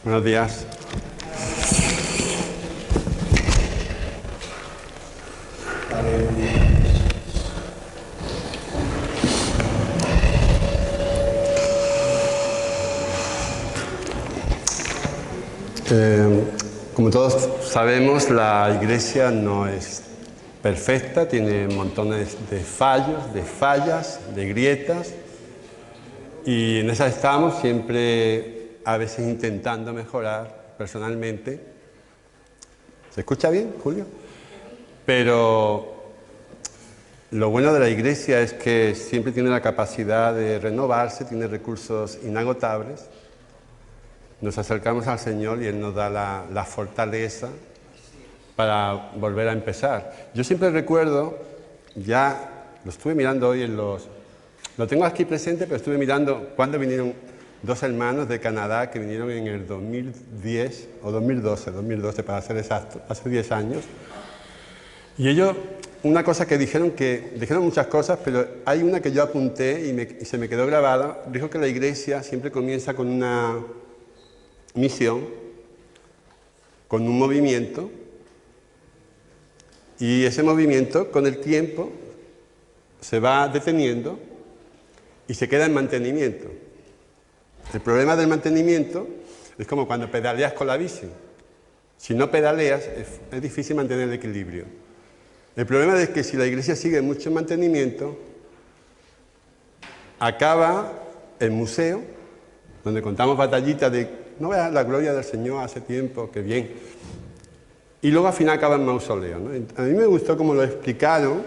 Buenos días. Como todos sabemos, la Iglesia no es perfecta, tiene montones de fallos, de fallas, de grietas, y en esas estamos siempre a veces intentando mejorar personalmente. ¿Se escucha bien, Julio? Pero lo bueno de la Iglesia es que siempre tiene la capacidad de renovarse, tiene recursos inagotables. Nos acercamos al Señor y Él nos da la fortaleza para volver a empezar. Yo siempre recuerdo, ya lo estuve mirando hoy lo tengo aquí presente, pero estuve mirando cuando vinieron dos hermanos de Canadá que vinieron en el 2010 o 2012 para ser exacto, hace 10 años. Y ellos, una cosa que dijeron muchas cosas, pero hay una que yo apunté y se me quedó grabada. Dijo que la Iglesia siempre comienza con una misión, con un movimiento, y ese movimiento con el tiempo se va deteniendo y se queda en mantenimiento. El problema del mantenimiento es como cuando pedaleas con la bici. Si no pedaleas es difícil mantener el equilibrio. El problema es que si la Iglesia sigue mucho en mantenimiento, acaba el museo, donde contamos batallitas de no veas la gloria del Señor hace tiempo, qué bien. Y luego al final acaba en mausoleo, ¿no? A mí me gustó cómo lo explicaron,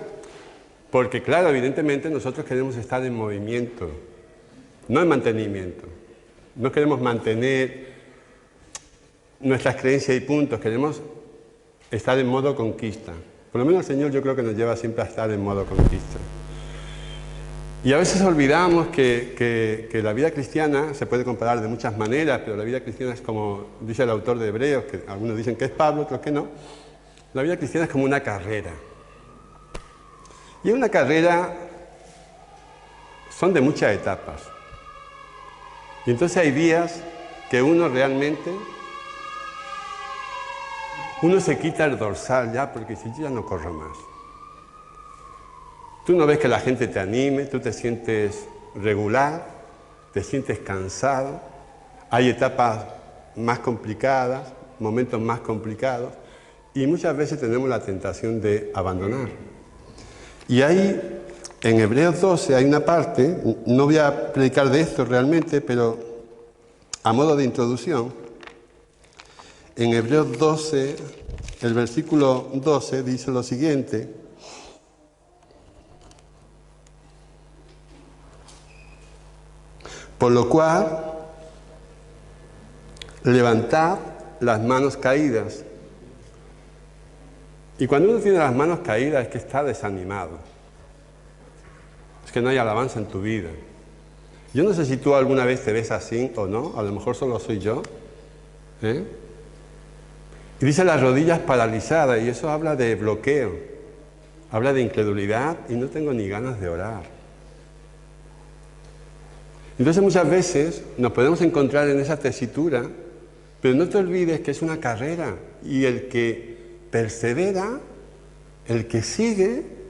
porque claro, evidentemente nosotros queremos estar en movimiento, no en mantenimiento. No queremos mantener nuestras creencias y puntos, queremos estar en modo conquista. Por lo menos el Señor yo creo que nos lleva siempre a estar en modo conquista. Y a veces olvidamos que la vida cristiana se puede comparar de muchas maneras, pero la vida cristiana es como dice el autor de Hebreos, que algunos dicen que es Pablo, otros que no. La vida cristiana es como una carrera. Y en una carrera son de muchas etapas. Y entonces hay días que uno se quita el dorsal ya, porque si yo ya no corro más. Tú no ves que la gente te anime, tú te sientes regular, te sientes cansado, hay etapas más complicadas, momentos más complicados, y muchas veces tenemos la tentación de abandonar. Y ahí, en Hebreos 12, hay una parte, no voy a predicar de esto realmente, pero a modo de introducción, en Hebreos 12, el versículo 12 dice lo siguiente: por lo cual, levantad las manos caídas. Y cuando uno tiene las manos caídas es que está desanimado. Es que no hay alabanza en tu vida. Yo no sé si tú alguna vez te ves así o no, a lo mejor solo soy yo. Y dice las rodillas paralizadas, y eso habla de bloqueo, habla de incredulidad, y no tengo ni ganas de orar. Entonces muchas veces nos podemos encontrar en esa tesitura, pero no te olvides que es una carrera y el que persevera, el que sigue,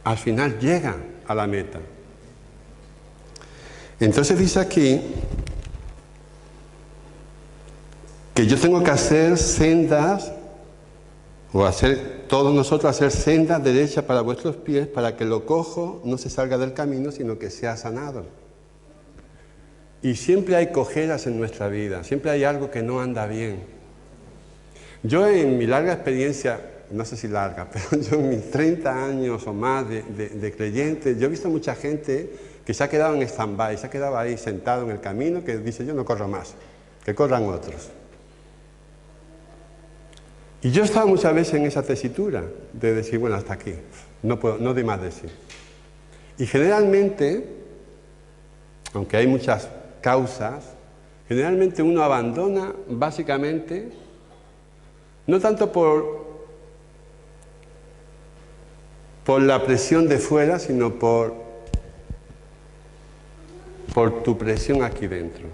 al final llega a la meta. Entonces dice aquí que yo tengo que hacer sendas, o todos nosotros hacer sendas derechas para vuestros pies, para que lo cojo no se salga del camino, sino que sea sanado. Y siempre hay cojeras en nuestra vida, siempre hay algo que no anda bien. Yo en mi larga experiencia, no sé si larga, pero yo en mis 30 años o más de creyente, yo he visto mucha gente que se ha quedado en stand-by, se ha quedado ahí sentado en el camino, que dice yo no corro más, que corran otros. Y yo estaba muchas veces en esa tesitura de decir, bueno, hasta aquí, no doy más de sí. Y generalmente, aunque hay muchas causas, generalmente uno abandona básicamente, no tanto por la presión de fuera, sino por tu presión aquí dentro.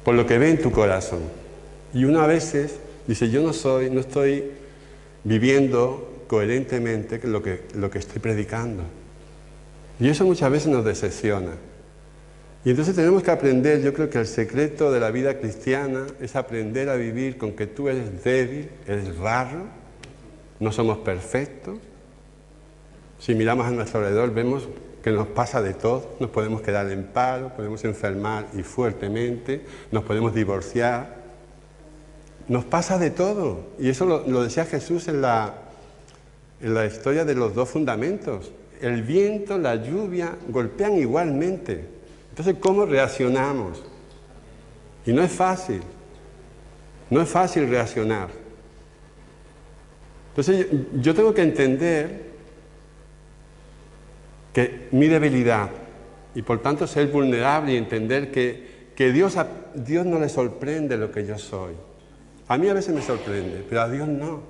por lo que ve en tu corazón. Y uno a veces dice, yo no estoy viviendo coherentemente lo que estoy predicando. Y eso muchas veces nos decepciona. Y entonces tenemos que aprender, yo creo que el secreto de la vida cristiana es aprender a vivir con que tú eres débil, eres barro, no somos perfectos. Si miramos a nuestro alrededor vemos que nos pasa de todo, nos podemos quedar en paro, podemos enfermar y fuertemente, nos podemos divorciar. Nos pasa de todo. Y eso lo decía Jesús en la historia de los dos fundamentos. El viento, la lluvia golpean igualmente. Entonces, ¿cómo reaccionamos? Y no es fácil reaccionar. Entonces, yo tengo que entender que mi debilidad, y por tanto ser vulnerable y entender que Dios no le sorprende lo que yo soy. A mí a veces me sorprende, pero a Dios no.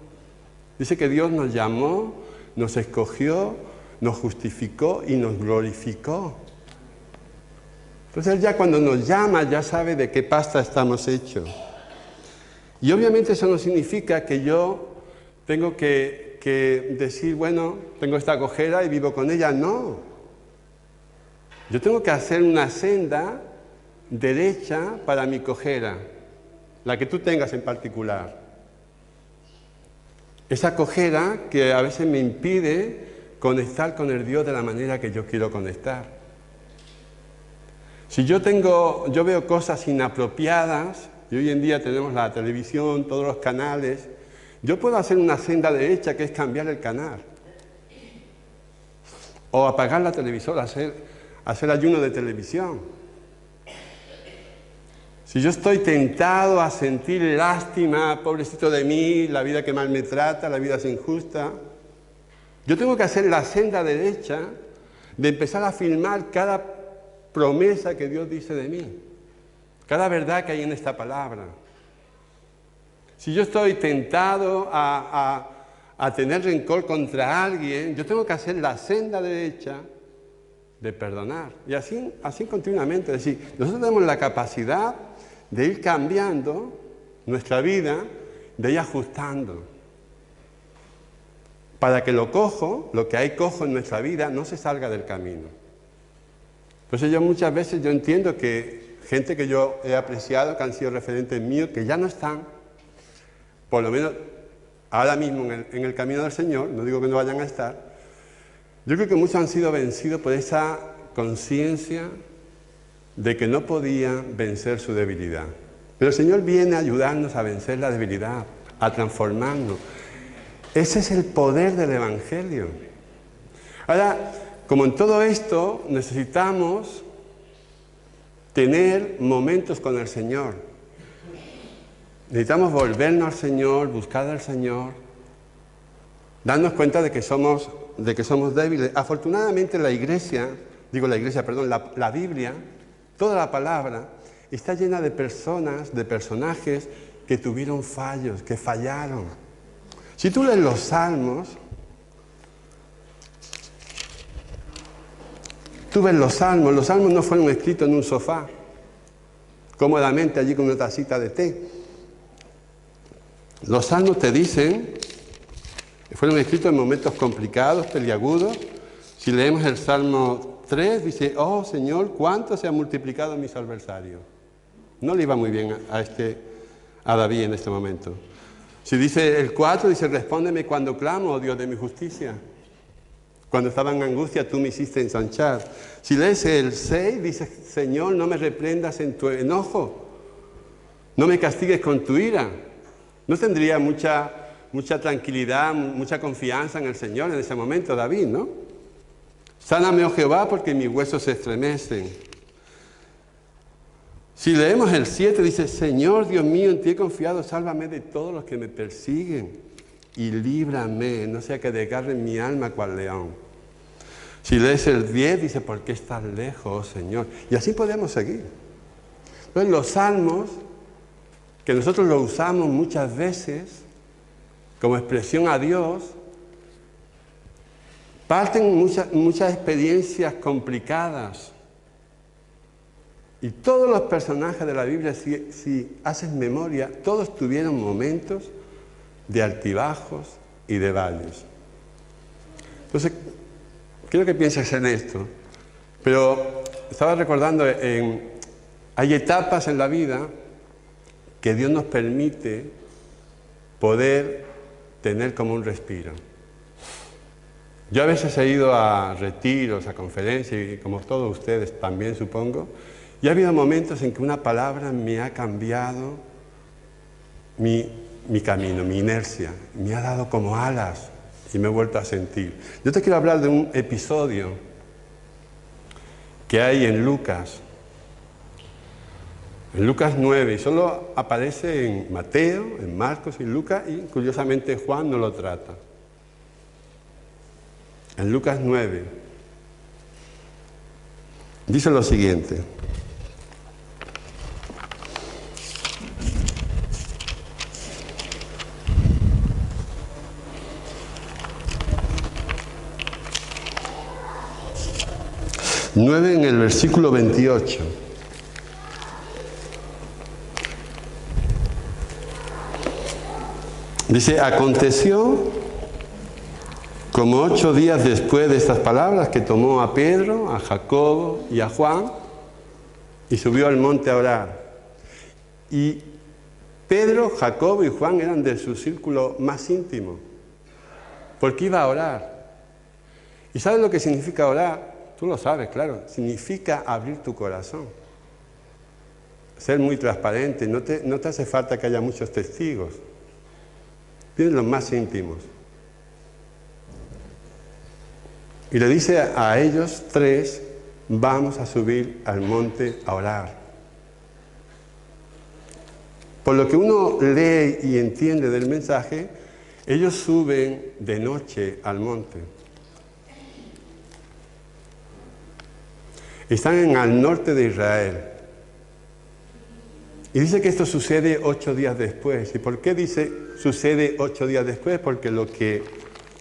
Dice que Dios nos llamó, nos escogió, nos justificó y nos glorificó. Entonces Él ya cuando nos llama ya sabe de qué pasta estamos hechos. Y obviamente eso no significa que yo tengo que decir, bueno, tengo esta cojera y vivo con ella. No. Yo tengo que hacer una senda derecha para mi cojera, la que tú tengas en particular. Esa cojera que a veces me impide conectar con el Dios de la manera que yo quiero conectar. Si yo veo cosas inapropiadas, y hoy en día tenemos la televisión, todos los canales, yo puedo hacer una senda derecha que es cambiar el canal. O apagar la televisora, hacer ayuno de televisión. Si yo estoy tentado a sentir lástima, pobrecito de mí, la vida que mal me trata, la vida es injusta, yo tengo que hacer la senda derecha de empezar a filmar cada promesa que Dios dice de mí, cada verdad que hay en esta palabra. Si yo estoy tentado a tener rencor contra alguien, yo tengo que hacer la senda derecha de perdonar. Y así continuamente. Es decir, nosotros tenemos la capacidad de ir cambiando nuestra vida, de ir ajustando, para que lo que hay cojo en nuestra vida, no se salga del camino. Entonces muchas veces yo entiendo que gente que yo he apreciado, que han sido referentes míos, que ya no están, por lo menos ahora mismo en el camino del Señor, no digo que no vayan a estar, yo creo que muchos han sido vencidos por esa conciencia de que no podían vencer su debilidad. Pero el Señor viene a ayudarnos a vencer la debilidad, a transformarnos. Ese es el poder del Evangelio. Ahora, como en todo esto, necesitamos tener momentos con el Señor. Necesitamos volvernos al Señor, buscar al Señor, darnos cuenta de que somos débiles. Afortunadamente la Biblia, toda la palabra, está llena de personas, de personajes que tuvieron fallos, que fallaron. Si tú lees los Salmos, tú ves los Salmos no fueron escritos en un sofá, cómodamente allí con una tacita de té. Los Salmos te dicen que fueron escritos en momentos complicados, peliagudos. Si leemos el Salmo 3, dice, oh Señor, cuánto se han multiplicado mis adversarios. No le iba muy bien a David en este momento. Si dice el 4, dice, respóndeme cuando clamo, oh Dios de mi justicia. Cuando estaba en angustia, tú me hiciste ensanchar. Si lees el 6, dice, Señor, no me reprendas en tu enojo. No me castigues con tu ira. No tendría mucha tranquilidad, mucha confianza en el Señor en ese momento, David, ¿no? Sáname, oh Jehová, porque mis huesos se estremecen. Si leemos el 7, dice, Señor, Dios mío, en ti he confiado, sálvame de todos los que me persiguen y líbrame, no sea que desgarren mi alma cual león. Si lees el 10, dice, ¿por qué estás lejos, oh Señor? Y así podemos seguir. Entonces, los salmos, que nosotros los usamos muchas veces como expresión a Dios, parten muchas experiencias complicadas Y todos los personajes de la Biblia, si haces memoria, todos tuvieron momentos de altibajos y de valles. Entonces, quiero que pienses en esto. Pero estaba recordando, hay etapas en la vida que Dios nos permite poder tener como un respiro. Yo a veces he ido a retiros, a conferencias, y como todos ustedes también supongo, y ha habido momentos en que una palabra me ha cambiado mi camino, mi inercia, me ha dado como alas y me he vuelto a sentir. Yo te quiero hablar de un episodio que hay en Lucas 9, y solo aparece en Mateo, en Marcos y Lucas, y curiosamente Juan no lo trata. En Lucas 9 dice lo siguiente. En el versículo 28. Dice, aconteció como 8 días después de estas palabras que tomó a Pedro, a Jacobo y a Juan y subió al monte a orar. Y Pedro, Jacobo y Juan eran de su círculo más íntimo, porque iba a orar. ¿Y sabes lo que significa orar? Tú lo sabes, claro. Significa abrir tu corazón. Ser muy transparente. No te hace falta que haya muchos testigos. Tienes los más íntimos. Y le dice a ellos 3, vamos a subir al monte a orar. Por lo que uno lee y entiende del mensaje, ellos suben de noche al monte. Están al norte de Israel. Y dice que esto sucede 8 días después. ¿Y por qué dice sucede 8 días después? Porque lo que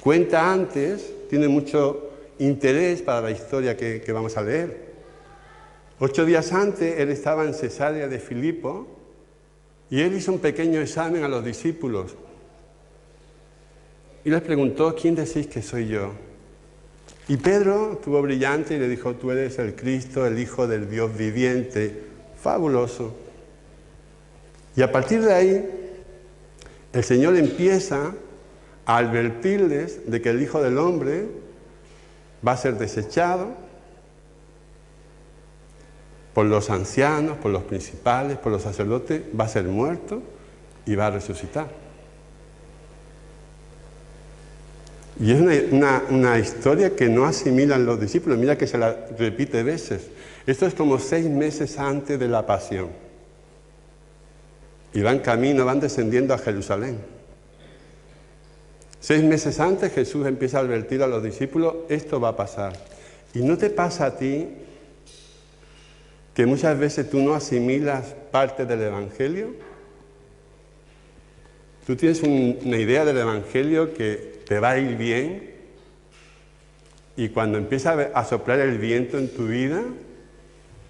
cuenta antes tiene mucho interés para la historia que vamos a leer. 8 días antes, él estaba en Cesarea de Filipo y él hizo un pequeño examen a los discípulos. Y les preguntó, ¿quién decís que soy yo? Y Pedro estuvo brillante y le dijo, tú eres el Cristo, el Hijo del Dios viviente. Fabuloso. Y a partir de ahí, el Señor empieza a advertirles de que el Hijo del Hombre va a ser desechado por los ancianos, por los principales, por los sacerdotes, va a ser muerto y va a resucitar. Y es una historia que no asimilan los discípulos. Mira que se la repite veces. Esto es como 6 meses antes de la pasión. Y van camino, van descendiendo a Jerusalén. 6 meses antes Jesús empieza a advertir a los discípulos, esto va a pasar. ¿Y no te pasa a ti que muchas veces tú no asimilas parte del Evangelio? Tú tienes una idea del Evangelio que te va a ir bien y cuando empieza a soplar el viento en tu vida,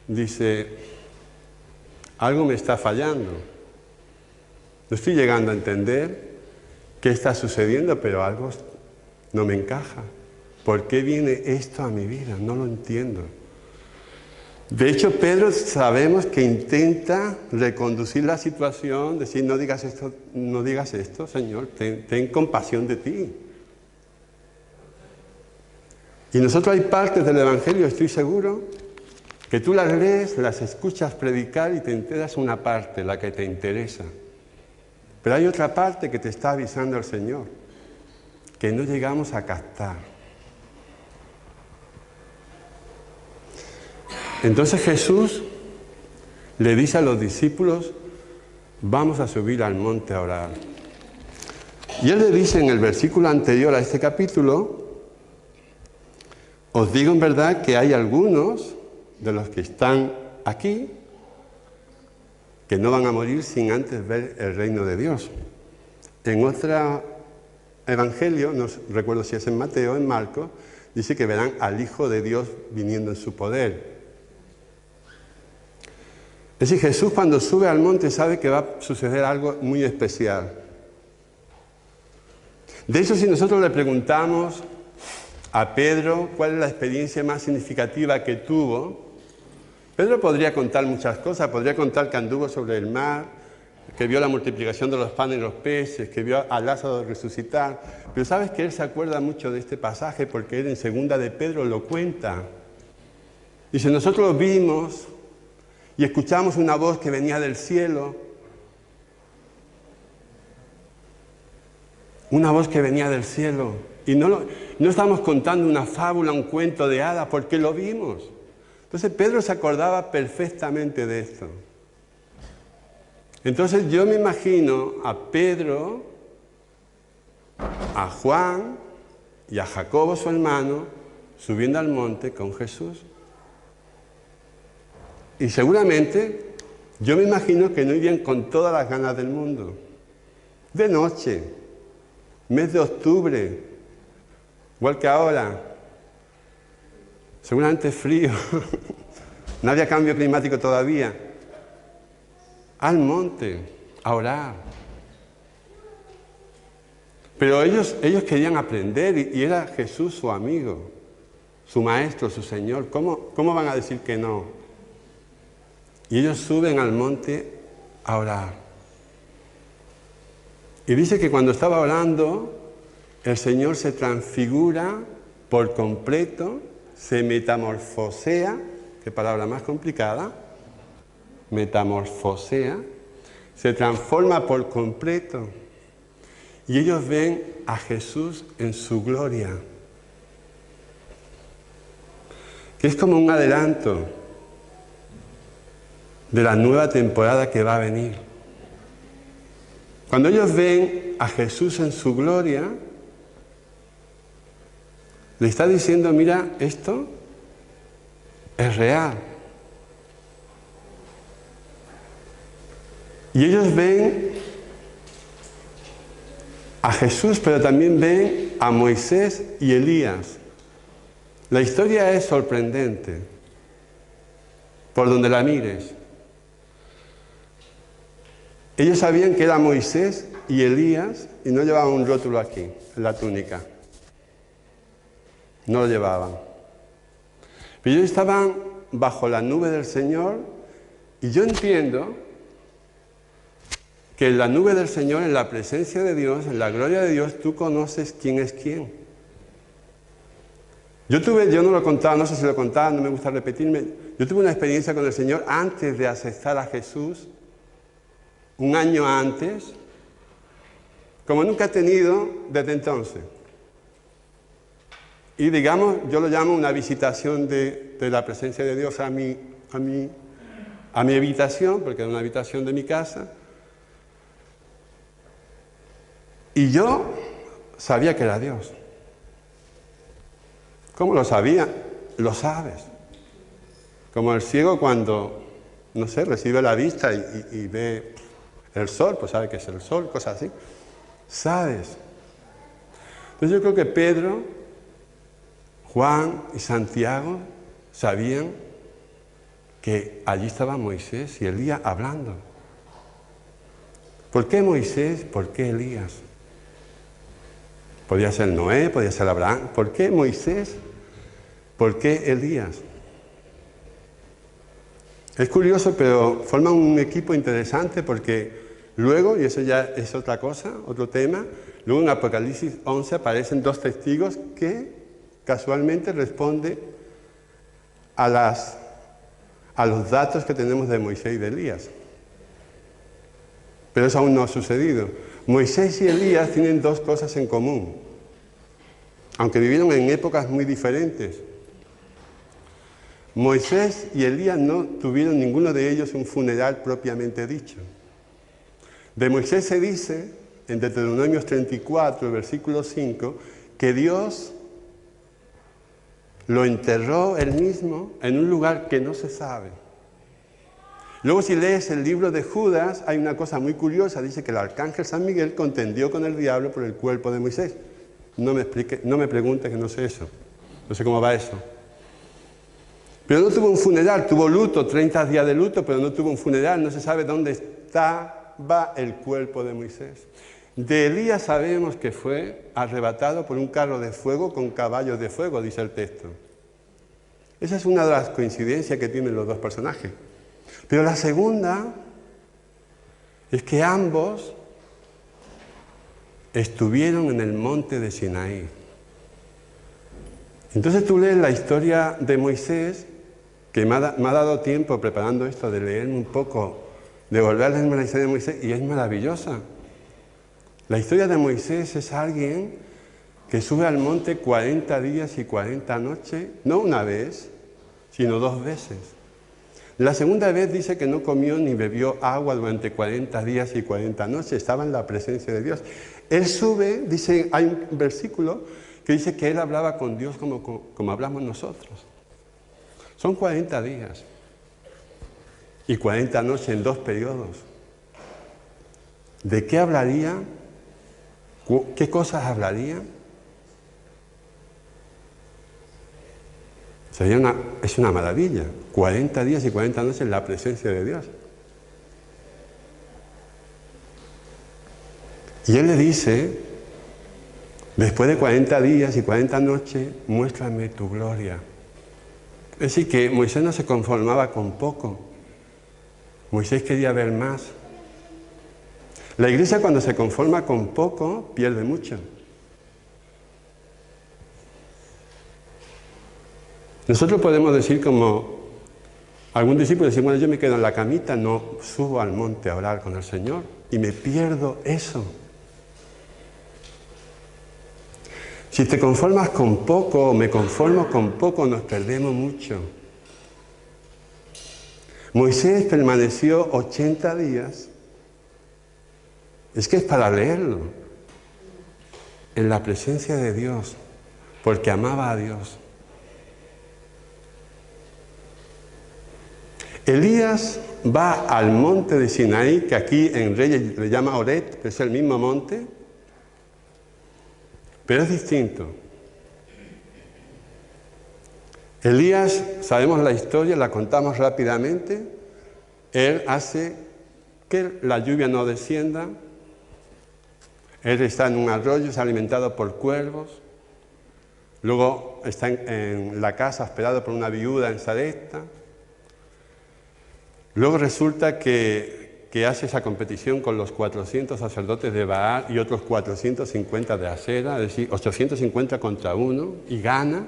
dice, algo me está fallando. No estoy llegando a entender qué está sucediendo, pero algo no me encaja. ¿Por qué viene esto a mi vida? No lo entiendo. De hecho, Pedro sabemos que intenta reconducir la situación, decir, no digas esto, Señor, ten compasión de ti. Y nosotros hay partes del Evangelio, estoy seguro, que tú las lees, las escuchas predicar y te enteras una parte, la que te interesa. Pero hay otra parte que te está avisando el Señor, que no llegamos a captar. Entonces Jesús le dice a los discípulos, vamos a subir al monte a orar. Y él le dice en el versículo anterior a este capítulo, os digo en verdad que hay algunos de los que están aquí que no van a morir sin antes ver el reino de Dios. En otro evangelio, no recuerdo si es en Mateo o en Marcos, dice que verán al Hijo de Dios viniendo en su poder. Es decir, Jesús cuando sube al monte sabe que va a suceder algo muy especial. De hecho, si nosotros le preguntamos a Pedro cuál es la experiencia más significativa que tuvo, Pedro podría contar muchas cosas, podría contar que anduvo sobre el mar, que vio la multiplicación de los panes y los peces, que vio a Lázaro resucitar, pero sabes que él se acuerda mucho de este pasaje porque él en segunda de Pedro lo cuenta. Dice, nosotros lo vimos y escuchamos una voz que venía del cielo, una voz que venía del cielo, y no estamos contando una fábula, un cuento de hadas, porque lo vimos. Entonces Pedro se acordaba perfectamente de esto. Entonces yo me imagino a Pedro, a Juan y a Jacobo, su hermano, subiendo al monte con Jesús. Y seguramente yo me imagino que no irían con todas las ganas del mundo. De noche, mes de octubre, igual que ahora, seguramente frío, no había cambio climático todavía. Al monte, a orar. Pero ellos querían aprender y era Jesús su amigo, su maestro, su Señor. ¿Cómo van a decir que no? Y ellos suben al monte a orar. Y dice que cuando estaba orando, el Señor se transfigura por completo, se metamorfosea, qué palabra más complicada, metamorfosea, se transforma por completo. Y ellos ven a Jesús en su gloria, que es como un adelanto de la nueva temporada que va a venir. Cuando ellos ven a Jesús en su gloria, le está diciendo, mira, esto es real. Y ellos ven a Jesús, pero también ven a Moisés y Elías. La historia es sorprendente, por donde la mires. Ellos sabían que era Moisés y Elías y no llevaban un rótulo aquí, en la túnica. No lo llevaban. Pero ellos estaban bajo la nube del Señor y yo entiendo que en la nube del Señor, en la presencia de Dios, en la gloria de Dios, tú conoces quién es quién. Yo no lo contaba, no sé si lo contaba, no me gusta repetirme. Yo tuve una experiencia con el Señor antes de aceptar a Jesús, un año antes, como nunca he tenido desde entonces. Y digamos, yo lo llamo una visitación de la presencia de Dios a mi habitación, porque era una habitación de mi casa. Y yo sabía que era Dios. ¿Cómo lo sabía? Lo sabes. Como el ciego cuando, no sé, recibe la vista y ve el sol, pues sabe que es el sol, cosas así. Sabes. Entonces yo creo que Pedro, Juan y Santiago sabían que allí estaba Moisés y Elías hablando. ¿Por qué Moisés? ¿Por qué Elías? Podía ser Noé, podía ser Abraham. ¿Por qué Moisés? ¿Por qué Elías? Es curioso, pero forman un equipo interesante porque luego, y eso ya es otra cosa, otro tema, luego en Apocalipsis 11 aparecen dos testigos que casualmente responden a los datos que tenemos de Moisés y de Elías. Pero eso aún no ha sucedido. Moisés y Elías tienen dos cosas en común, aunque vivieron en épocas muy diferentes. Moisés y Elías no tuvieron ninguno de ellos un funeral propiamente dicho. De Moisés se dice, en Deuteronomio 34, versículo 5, que Dios lo enterró él mismo en un lugar que no se sabe. Luego si lees el libro de Judas, hay una cosa muy curiosa, dice que el arcángel San Miguel contendió con el diablo por el cuerpo de Moisés. No me preguntes que no sé eso, no sé cómo va eso. Pero no tuvo un funeral, tuvo luto, 30 días de luto, pero no tuvo un funeral, no se sabe dónde estaba el cuerpo de Moisés. De Elías sabemos que fue arrebatado por un carro de fuego con caballos de fuego, dice el texto. Esa es una de las coincidencias que tienen los dos personajes. Pero la segunda es que ambos estuvieron en el monte de Sinaí. Entonces tú lees la historia de Moisés, que me ha dado tiempo preparando esto, de leerme un poco, de volver a leerme la historia de Moisés, y es maravillosa. La historia de Moisés es alguien que sube al monte 40 días y 40 noches, no una vez, sino 2 veces. La segunda vez dice que no comió ni bebió agua durante 40 días y 40 noches, estaba en la presencia de Dios. Él sube, dice, hay un versículo que dice que él hablaba con Dios como hablamos nosotros. Son 40 días y 40 noches en 2 periodos. ¿De qué hablaría? ¿Qué cosas hablaría? Es una maravilla. 40 días y 40 noches en la presencia de Dios. Y él le dice, después de 40 días y 40 noches, muéstrame tu gloria. Es decir, que Moisés no se conformaba con poco. Moisés quería ver más. La iglesia, cuando se conforma con poco, pierde mucho. Nosotros podemos decir, como algún discípulo, decir, bueno, yo me quedo en la camita, no subo al monte a orar con el Señor y me pierdo eso. Si te conformas con poco o me conformo con poco, nos perdemos mucho. Moisés permaneció 80 días. Es que es para leerlo. En la presencia de Dios, porque amaba a Dios. Elías va al monte de Sinaí, que aquí en Reyes le llama Oret, que es el mismo monte, pero es distinto. Elías, sabemos la historia, la contamos rápidamente. Él hace que la lluvia no descienda. Él está en un arroyo, es alimentado por cuervos. Luego está en la casa esperado por una viuda en Sarepta. Luego resulta que hace esa competición con los 400 sacerdotes de Baal y otros 450 de Asera, es decir, 850 contra 1, y gana.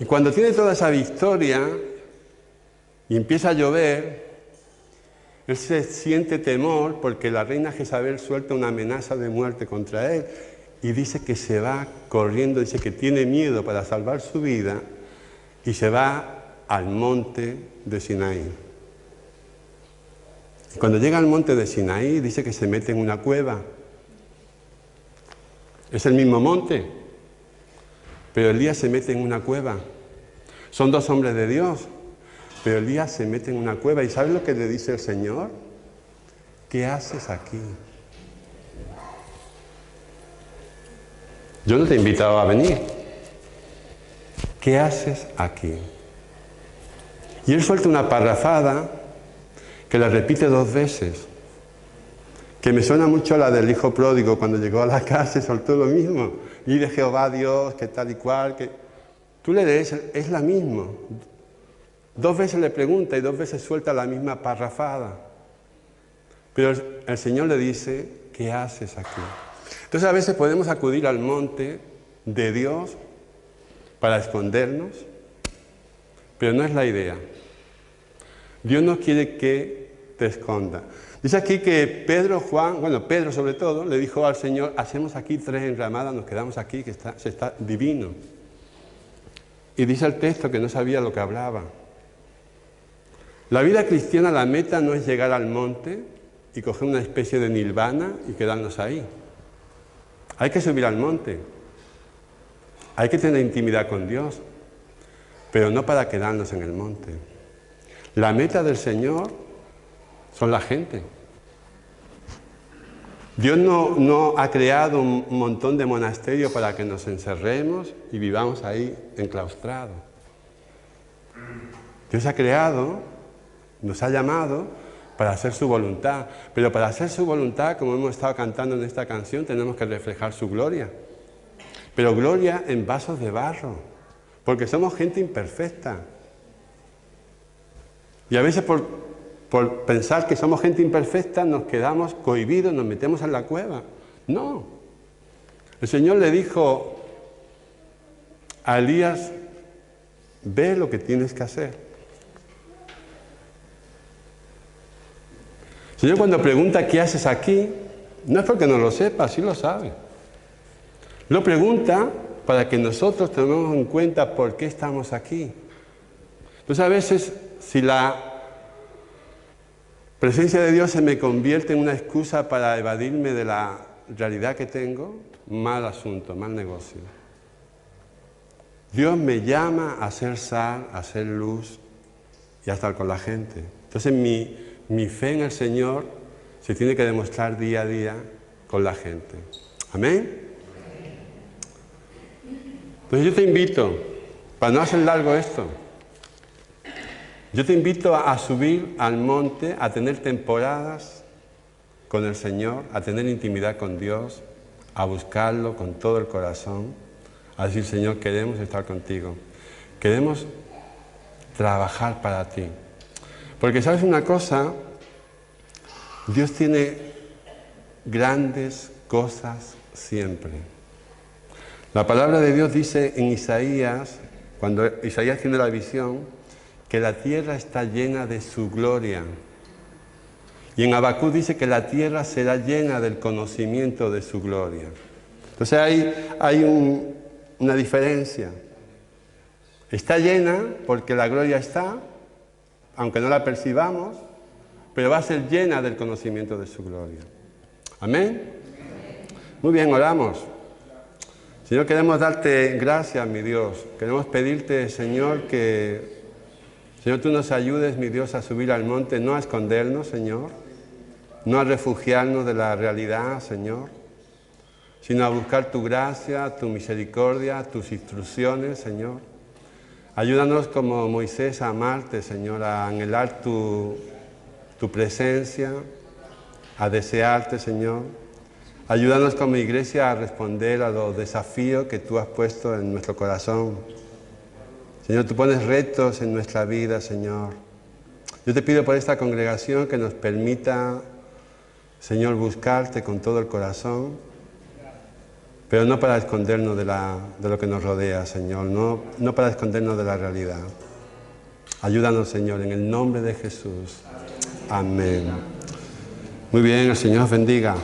Y cuando tiene toda esa victoria y empieza a llover, él se siente temor porque la reina Jezabel suelta una amenaza de muerte contra él y dice que se va corriendo, dice que tiene miedo para salvar su vida y se va al monte de Sinaí. Y cuando llega al monte de Sinaí dice que se mete en una cueva. Es el mismo monte, pero Elías se mete en una cueva. Son 2 hombres de Dios, pero Elías se mete en una cueva. ¿Y sabes lo que le dice el Señor? ¿Qué haces aquí? Yo no te he invitado a venir. ¿Qué haces aquí? Y él suelta una parrafada que la repite 2 veces, que me suena mucho a la del hijo pródigo, cuando llegó a la casa y soltó lo mismo. Y de Jehová Dios, que tal y cual, que... Tú le lees, es la misma. 2 veces le pregunta y 2 veces suelta la misma parrafada. Pero el Señor le dice, ¿qué haces aquí? Entonces a veces podemos acudir al monte de Dios para escondernos, pero no es la idea. Dios no quiere que te esconda. Dice aquí que Pedro, Juan, bueno, Pedro sobre todo, le dijo al Señor, hacemos aquí 3 enramadas, nos quedamos aquí, que está divino. Y dice el texto que no sabía lo que hablaba. La vida cristiana, la meta no es llegar al monte y coger una especie de nirvana y quedarnos ahí. Hay que subir al monte. Hay que tener intimidad con Dios, pero no para quedarnos en el monte. La meta del Señor son la gente. Dios no ha creado un montón de monasterios para que nos encerremos y vivamos ahí enclaustrados. Dios ha creado, nos ha llamado para hacer su voluntad. Pero para hacer su voluntad, como hemos estado cantando en esta canción, tenemos que reflejar su gloria. Pero gloria en vasos de barro, porque somos gente imperfecta. Y a veces por pensar que somos gente imperfecta nos quedamos cohibidos, nos metemos en la cueva. No. El Señor le dijo a Elías, ve lo que tienes que hacer. El Señor cuando pregunta ¿qué haces aquí? No es porque no lo sepa, sí lo sabe. Lo pregunta para que nosotros tomemos en cuenta por qué estamos aquí. Entonces a veces si la presencia de Dios se me convierte en una excusa para evadirme de la realidad que tengo, mal asunto, mal negocio. Dios me llama a ser sal, a ser luz y a estar con la gente. Entonces mi fe en el Señor se tiene que demostrar día a día con la gente. ¿Amén? Entonces yo te invito, para no hacer largo esto, yo te invito a subir al monte, a tener temporadas con el Señor, a tener intimidad con Dios, a buscarlo con todo el corazón, a decir, Señor, queremos estar contigo, queremos trabajar para ti. Porque ¿sabes una cosa? Dios tiene grandes cosas siempre. La palabra de Dios dice en Isaías, cuando Isaías tiene la visión, que la tierra está llena de su gloria. Y en Habacuc dice que la tierra será llena del conocimiento de su gloria. Entonces hay una diferencia. Está llena porque la gloria está, aunque no la percibamos, pero va a ser llena del conocimiento de su gloria. ¿Amén? Muy bien, oramos. Señor, queremos darte gracias, mi Dios. Queremos pedirte, Señor, que Señor, tú nos ayudes, mi Dios, a subir al monte, no a escondernos, Señor, no a refugiarnos de la realidad, Señor, sino a buscar tu gracia, tu misericordia, tus instrucciones, Señor. Ayúdanos como Moisés a amarte, Señor, a anhelar tu presencia, a desearte, Señor. Ayúdanos como iglesia a responder a los desafíos que tú has puesto en nuestro corazón. Señor, tú pones retos en nuestra vida, Señor. Yo te pido por esta congregación que nos permita, Señor, buscarte con todo el corazón, pero no para escondernos de lo que nos rodea, Señor, no para escondernos de la realidad. Ayúdanos, Señor, en el nombre de Jesús. Amén. Muy bien, el Señor os bendiga.